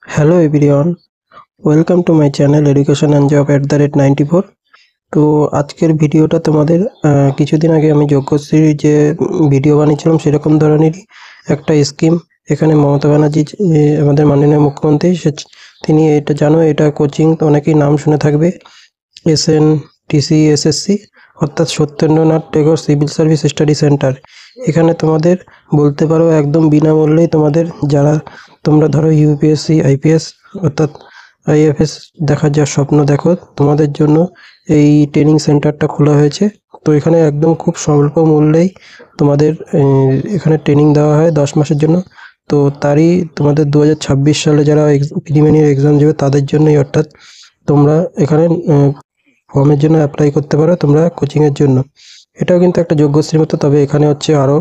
Hello everyone, welcome to my channel Education and Job @94। তো আজকের ভিডিওটা তোমাদের কিছুদিন আগে আমি যোগ্যশ্রীর যে ভিডিও বানিয়েছিলাম সেরকম ধরনেরই একটা স্কিম। এখানে মমতা ব্যানার্জি আমাদের মাননীয় মুখ্যমন্ত্রী তিনি এটা জানো, এটা কোচিং অনেকেই নাম শুনে থাকবে, SNTC SSC অর্থাৎ Satyendranath Tagore civil service study centre. এখানে তোমাদের বলতে পারো একদম বিনামূল্যেই তোমাদের যারা তোমরা ধরো ইউপিএসসি আইপিএস অর্থাৎ আইএফএস দেখার যা স্বপ্ন দেখো, তোমাদের জন্য এই ট্রেনিং সেন্টারটা খোলা হয়েছে। তো এখানে একদম খুব স্বল্প মূল্যেই তোমাদের এখানে ট্রেনিং দেওয়া হয় 10 মাসের জন্য। তো তারই তোমাদের 2026 সালে যারা প্রিলিমিনারি এক্সাম দেবে তাদের জন্যই, অর্থাৎ তোমরা এখানে ফর্মের জন্য অ্যাপ্লাই করতে পারো তোমরা কোচিংয়ের জন্য। এটাও কিন্তু একটা যোগ্যশ্রীর মতো, তবে এখানে হচ্ছে আরও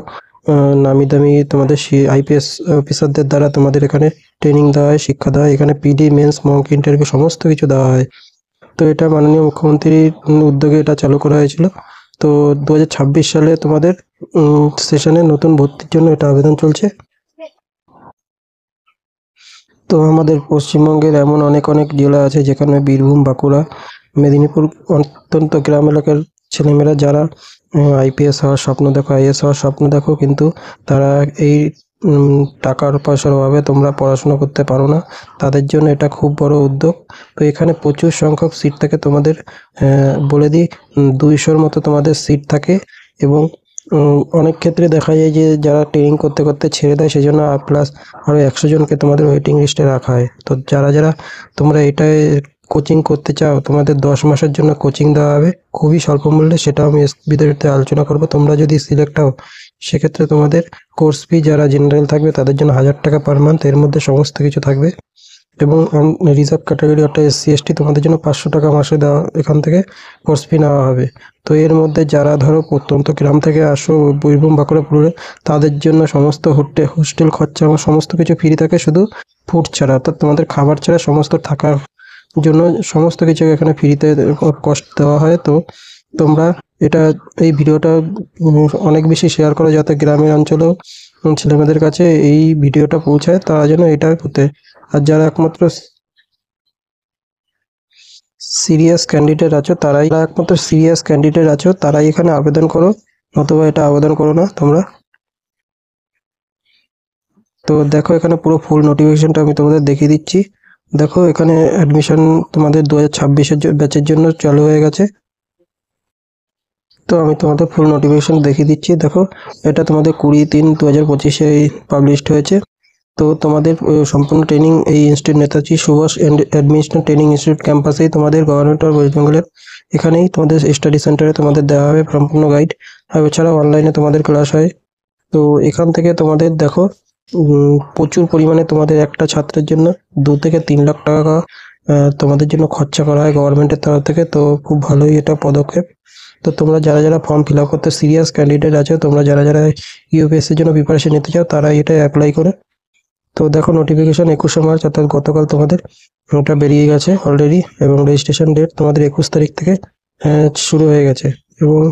নামি দামি তোমাদের আইপিএস অফিসারদের দ্বারা তোমাদের এখানে ট্রেনিং দেওয়া হয়, শিক্ষা দেওয়া হয়। এখানে পিডি মেন্স মক ইন্টারভিউ সমস্ত কিছু দেওয়া হয়। তো এটা মাননীয় মুখ্যমন্ত্রীর উদ্যোগে এটা চালু করা হয়েছিল। তো 2026 সালে তোমাদের সেশনে নতুন ভর্তির জন্য এটা আবেদন চলছে। তো আমাদের পশ্চিমবঙ্গের এমন অনেক জেলা আছে যেখানে বীরভূম, বাঁকুড়া, মেদিনীপুর অত্যন্ত গ্রাম এলাকার ছেলেমেয়েরা যারা আইপিএস হওয়ার স্বপ্ন দেখো, আইএস হওয়ার স্বপ্ন দেখো, কিন্তু তারা এই টাকার পয়সার অভাবে তোমরা পড়াশোনা করতে পারো না, তাদের জন্য এটা খুব বড় উদ্যোগ। তো এখানে প্রচুর সংখ্যক সিট থাকে তোমাদের, বলে দিই 200-র মতো তোমাদের সিট থাকে। এবং অনেক ক্ষেত্রে দেখা যায় যে যারা ট্রেনিং করতে করতে ছেড়ে দেয়, সেই জন্য প্লাস আরও 100 জনকে তোমাদের ওয়েটিং লিস্টে রাখা হয়। তো যারা তোমরা এটায় কোচিং করতে চাও, তোমাদের 10 মাসের জন্য কোচিং দেওয়া হবে খুবই স্বল্প মূল্যে। সেটাও আমি ভিডিওতে আলোচনা করব। তোমরা যদি সিলেক্ট হও সেক্ষেত্রে তোমাদের কোর্স ফি যারা জেনারেল থাকবে তাদের জন্য 1000 টাকা পার মান্থ, এর মধ্যে সমস্ত কিছু থাকবে। এবং রিজার্ভ ক্যাটাগরি অর্থাৎ SC ST তোমাদের জন্য 500 টাকা মাসে দেওয়া, এখান থেকে কোর্স ফি নেওয়া হবে। তো এর মধ্যে যারা ধরো প্রত্যন্ত গ্রাম থেকে আসো, বীরভূম, বাঁকুড়া, পুরুলিয়া, তাদের জন্য সমস্ত হোস্টেল খরচা সমস্ত কিছু ফ্রি থাকে, শুধু ফুড ছাড়া, অর্থাৎ তোমাদের খাবার ছাড়া সমস্ত থাকার জন্য সমস্ত কিছু এখানে ফ্রিতে কস্ট দেওয়া হয়। তো তোমরা এই ভিডিওটা অনেক বেশি শেয়ার করো, যাতে গ্রামের অঞ্চলেও ছেলেমেয়েদের কাছে এই ভিডিওটা পৌঁছায়, তারা যেন এটা করতে। আর যারা একমাত্র সিরিয়াস ক্যান্ডিডেট আছো তারাই এখানে আবেদন করো, নতুবা এটা আবেদন করো না তোমরা। তো দেখো এখানে পুরো ফুল নোটিফিকেশনটা আমি তোমাদের দেখিয়ে দিচ্ছি। দেখো এখানে অ্যাডমিশন তোমাদের 2026-এর ব্যাচের জন্য চালু হয়ে গেছে। তো আমি তোমাদের ফুল নোটিফিকেশন দেখিয়ে দিচ্ছি। দেখো এটা তোমাদের 20/3/2025-এ পাবলিশড হয়েছে। তো তোমাদের সম্পূর্ণ ট্রেনিং এই institute Netaji Subhash admission training institute ক্যাম্পাসেই তোমাদের গভর্নমেন্ট অফ ওয়েস্ট বেঙ্গলের এখানেই তোমাদের স্টাডি সেন্টারে তোমাদের দেওয়া হবে সম্পূর্ণ গাইড। আর এছাড়াও অনলাইনে তোমাদের ক্লাস হয়। তো এখান থেকে তোমাদের দেখো প্রচুর পরিমাণে তোমাদের একটা ছাত্রের জন্য 2 থেকে 3 লাখ টাকা তোমাদের জন্য খরচা করা হয় গভর্নমেন্টের তরফ থেকে। তো খুব ভালোই এটা পদক্ষেপ। তো তোমরা যারা ফর্ম ফিল আপ করতে সিরিয়াস ক্যান্ডিডেট আছো, তোমরা যারা ইউপিএসসির জন্য প্রিপারেশন নিতে চাও, তারা এটা অ্যাপ্লাই করে। তো দেখো নোটিফিকেশন 21শে মার্চ, অর্থাৎ গতকাল তোমাদের ওটা বেরিয়ে গেছে অলরেডি, এবং রেজিস্ট্রেশন ডেট তোমাদের 21 তারিখ থেকে শুরু হয়ে গেছে। এবং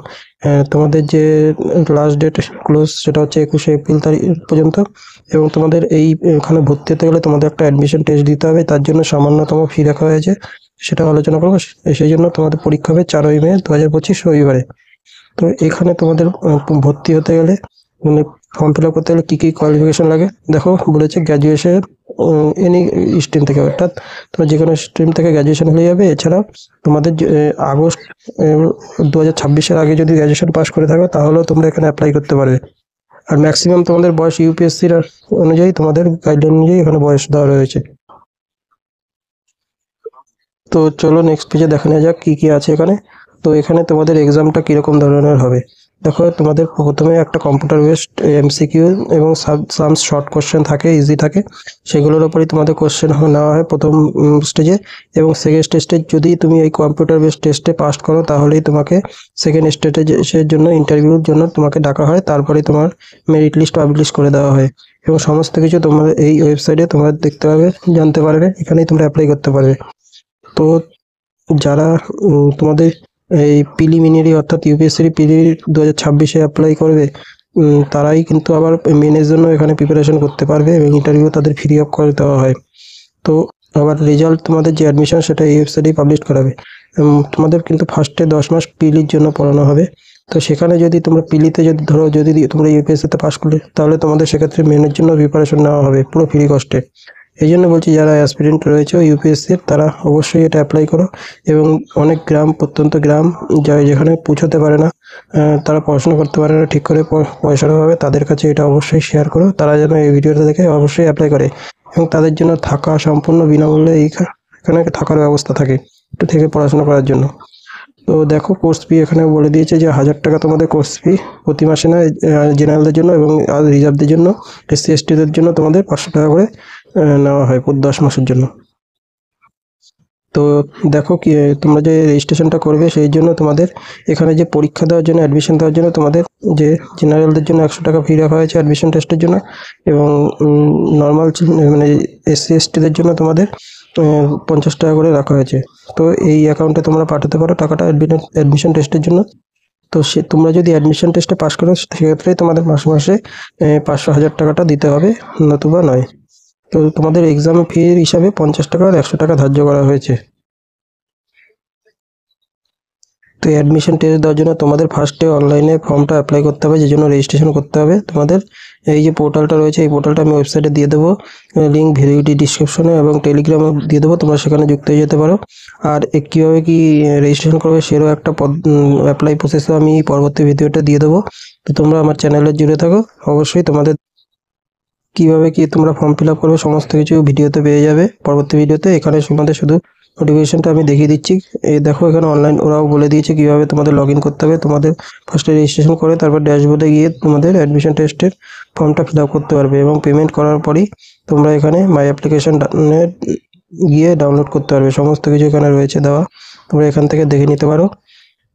তোমাদের যে লাস্ট ডেট ক্লোজ সেটা হচ্ছে 21শে এপ্রিল তারিখ পর্যন্ত। এবং তোমাদের এখানে ভর্তি হতে গেলে তোমাদের একটা অ্যাডমিশন টেস্ট দিতে হবে, তার জন্য সামান্যতম ফি রাখা হয়েছে, সেটা আলোচনা করবো। সেই জন্য তোমাদের পরীক্ষা হবে 4ই মে 2025 রবিবারে। তো এখানে তোমাদের ভর্তি হতে গেলে মানে ফর্ম ফিল আপ করতে গেলে কী কী কোয়ালিফিকেশন লাগে দেখো, বলেছে গ্র্যাজুয়েশন এনি স্ট্রিম থেকে, অর্থাৎ তোমার যে কোনো স্ট্রিম থেকে গ্র্যাজুয়েশন হয়ে যাবে। এছাড়াও তোমাদের আগস্ট 2026-এর আগে যদি গ্র্যাজুয়েশন পাস করে থাকো তাহলেও তোমরা এখানে অ্যাপ্লাই করতে পারবে। আর ম্যাক্সিমাম তোমাদের বয়স ইউপিএসসির অনুযায়ী, তোমাদের গাইডলাইন অনুযায়ী এখানে বয়স দেওয়া রয়েছে। তো চলো নেক্সট পেজে দেখা নেওয়া যাক কী কী আছে এখানে। তো এখানে তোমাদের এক্সামটা কীরকম ধরনের হবে দেখো। তোমাদের প্রথমে একটা কম্পিউটার বেসড MCQ এবং সাম শর্ট কোশ্চেন থাকে, ইজি থাকে, সেগুলোর ওপরই তোমাদের কোশ্চেন নেওয়া হয় প্রথম স্টেজে। এবং সেকেন্ড স্টেজে যদি তুমি এই কম্পিউটার বেসড টেস্টে পাস করো তাহলেই তোমাকে সেকেন্ড স্টেজের জন্য ইন্টারভিউর জন্য তোমাকে ডাকা হয়, তারপরে তোমার মেরিট লিস্ট পাবলিশ করে দেওয়া হয়। এবং সমস্ত কিছু তোমাদের এই ওয়েবসাইটে তোমরা দেখতে পাবে, জানতে পারবে, এখানেই তোমরা অ্যাপ্লাই করতে পারবে। তো যারা তোমাদের এই প্রিলিমিনারি অর্থাৎ ইউপিএসসি প্রিলি 2026-এ অ্যাপ্লাই করবে, তারাই কিন্তু আবার মেনের জন্য এখানে প্রিপারেশন করতে পারবে, এবং ইন্টারভিউ তাদের ফ্রি অফ করে দেওয়া হয়। তো আবার রেজাল্ট তোমাদের যে অ্যাডমিশন সেটা এই ওয়েবসাইটেই পাবলিশ করাবে। তোমাদের কিন্তু ফার্স্টে 10 মাস পিলির জন্য পড়ানো হবে। তো সেখানে যদি তোমরা পিলিতে যদি ধরো যদি তোমরা ইউপিএসসিতে পাস করলে, তাহলে তোমাদের সেক্ষেত্রে মেনের জন্য প্রিপারেশন নেওয়া হবে পুরো ফ্রি কস্টে। এই জন্য বলছি যারা অ্যাসপিরেন্ট রয়েছে ইউপিএসসির তারা অবশ্যই এটা অ্যাপ্লাই করো। এবং অনেক গ্রাম প্রত্যন্ত গ্রাম যেখানে পৌঁছতে পারে না, তারা পড়াশোনা করতে পারে না ঠিক করে পয়সার অভাবে, তাদের কাছে এটা অবশ্যই শেয়ার করো, তারা যেন এই ভিডিওটা দেখে অবশ্যই অ্যাপ্লাই করে। এবং তাদের জন্য থাকা সম্পূর্ণ বিনামূল্যে এখানে থাকার ব্যবস্থা থাকে একটু থেকে পড়াশোনা করার জন্য। তো দেখো কোর্স ফি এখানে বলে দিয়েছে যে 1000 টাকা তোমাদের কোর্স ফি প্রতি মাসে না, জেনারেলদের জন্য এবং রিজার্ভদের জন্য, এসসি এসটিদের জন্য তোমাদের 500 টাকা করে নেওয়া হয় প্রতি 10 মাসের জন্য। তো দেখো কি তোমরা যে রেজিস্ট্রেশনটা করবে সেই জন্য তোমাদের এখানে যে পরীক্ষা দেওয়ার জন্য অ্যাডমিশন দেওয়ার জন্য তোমাদের যে জেনারেলদের জন্য 100 টাকা ফি রাখা হয়েছে অ্যাডমিশন টেস্টের জন্য, এবং নর্মাল মানে এসসি এসটিদের জন্য তোমাদের 50 টাকা করে রাখা হয়েছে। তো এই অ্যাকাউন্টে তোমরা পাঠাতে পারো টাকাটা অ্যাডমিশন টেস্টের জন্য। তো তোমরা যদি অ্যাডমিশন টেস্টে পাস করো সেক্ষেত্রে তোমাদের মাসে মাসে 500-1000 টাকাটা দিতে হবে, নতুবা নয়। তো তোমাদের এক্সাম ফির হিসাবে 50 টাকা আর 100 টাকা ধার্য করা হয়েছে। তো অ্যাডমিশন টেস্ট দেওয়ার জন্য তোমাদের ফার্স্টে অনলাইনে ফর্মটা অ্যাপ্লাই করতে হবে, যে জন্য রেজিস্ট্রেশন করতে হবে তোমাদের। এই যে পোর্টালটা রয়েছে এই পোর্টালটা আমি ওয়েবসাইটে দিয়ে দেবো, লিঙ্ক ভিডিওটি ডিসক্রিপশনে এবং টেলিগ্রামে দিয়ে দেবো, তোমরা সেখানে যুক্ত হয়ে যেতে পারো। আর কীভাবে কি রেজিস্ট্রেশন করবে সেরও একটা অ্যাপ্লাই প্রসেসও আমি পরবর্তী ভিডিওটা দিয়ে দেবো। তো তোমরা আমার চ্যানেলে জুড়ে থাকো, অবশ্যই তোমাদের কীভাবে কি তোমরা ফর্ম ফিল আপ করবে সমস্ত কিছু ভিডিওতে পেয়ে যাবে পরবর্তী ভিডিওতে। এখানে তোমাদের শুধু নোটিফিকেশনটা আমি দেখিয়ে দিচ্ছি। এই দেখো এখানে অনলাইন ওরাও বলে দিয়েছে কীভাবে তোমাদের লগ ইন করতে হবে। তোমাদের ফার্স্টে রেজিস্ট্রেশন করে তারপর ড্যাশবোর্ডে গিয়ে তোমাদের অ্যাডমিশন টেস্টের ফর্মটা ফিল আপ করতে পারবে, এবং পেমেন্ট করার পরই তোমরা এখানে মাই অ্যাপ্লিকেশন গিয়ে ডাউনলোড করতে পারবে। সমস্ত কিছু এখানে রয়েছে দেওয়া, তোমরা এখান থেকে দেখে নিতে পারো।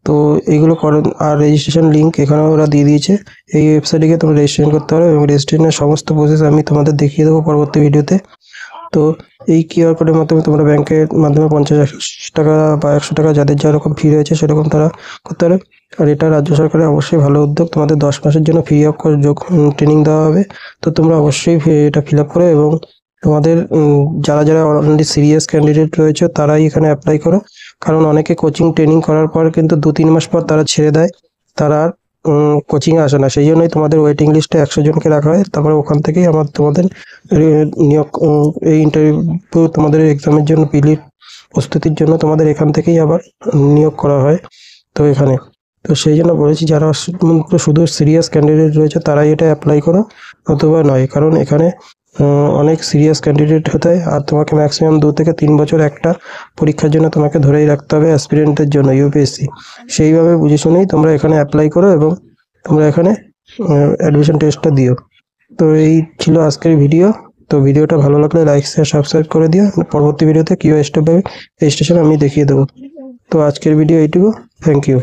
তো এইগুলো করো। আর রেজিস্ট্রেশন লিঙ্ক এখানেও ওরা দিয়ে দিয়েছে, এই ওয়েবসাইটে গিয়ে তোমরা রেজিস্ট্রেশন করতে পারো, এবং রেজিস্ট্রেশনের সমস্ত প্রসেস আমি তোমাদের দেখিয়ে দেবো পরবর্তী ভিডিওতে। তো এই কিউআর কোডের মাধ্যমে তোমরা ব্যাংকের মাধ্যমে 50 টাকা বা 100 টাকা যাদের যেরকম ফি রয়েছে সেরকম তারা করতে পারে। আর এটা রাজ্য সরকারের অবশ্যই ভালো উদ্যোগ, তোমাদের 10 মাসের জন্য ফ্রি অফ ট্রেনিং দেওয়া হবে। তো তোমরা অবশ্যই এটা ফিল আপ করো, এবং তোমাদের যারা যারা অলরেডি সিরিয়াস ক্যান্ডিডেট রয়েছে তারাই এখানে অ্যাপ্লাই করো। কারণ অনেকে কোচিং ট্রেনিং করার পর কিন্তু 2-3 মাস পর তারা ছেড়ে দেয়, তারা আর কোচিংয়ে আসে না। সেই জন্যই তোমাদের ওয়েটিং লিস্টে 100 জনকে রাখা হয়, তারপরে ওখান থেকেই তোমাদের নিয়োগ, এই ইন্টারভিউ তোমাদের এক্সামের জন্য পিলির প্রস্তুতির জন্য তোমাদের এখান থেকেই আবার নিয়োগ করা হয়। তো এখানে তো সেই জন্য বলেছি যারা শুধু সিরিয়াস ক্যান্ডিডেট রয়েছে তারাই এটা অ্যাপ্লাই করো, অথবা নয়। কারণ এখানে অনেক সিরিয়াস ক্যান্ডিডেট হতে হয়, আর তোমাকে ম্যাক্সিমাম 2 থেকে 3 বছর একটা পরীক্ষার জন্য তোমাকে ধরেই রাখতে হবে অ্যাসপিরেন্টের জন্য ইউপিএসসি। সেইভাবে বুঝে শুনেই তোমরা এখানে অ্যাপ্লাই করো, এবং তোমরা এখানে অ্যাডমিশন টেস্টটা দিও। তো এই ছিল আজকের ভিডিও। তো ভিডিওটা ভালো লাগলে লাইক শেয়ার সাবস্ক্রাইব করে দিও। পরবর্তী ভিডিওতে কীভাবে স্টেপ বাই রেজিস্ট্রেশন আমি দেখিয়ে দেবো। তো আজকের ভিডিও এইটুকু, থ্যাংক ইউ।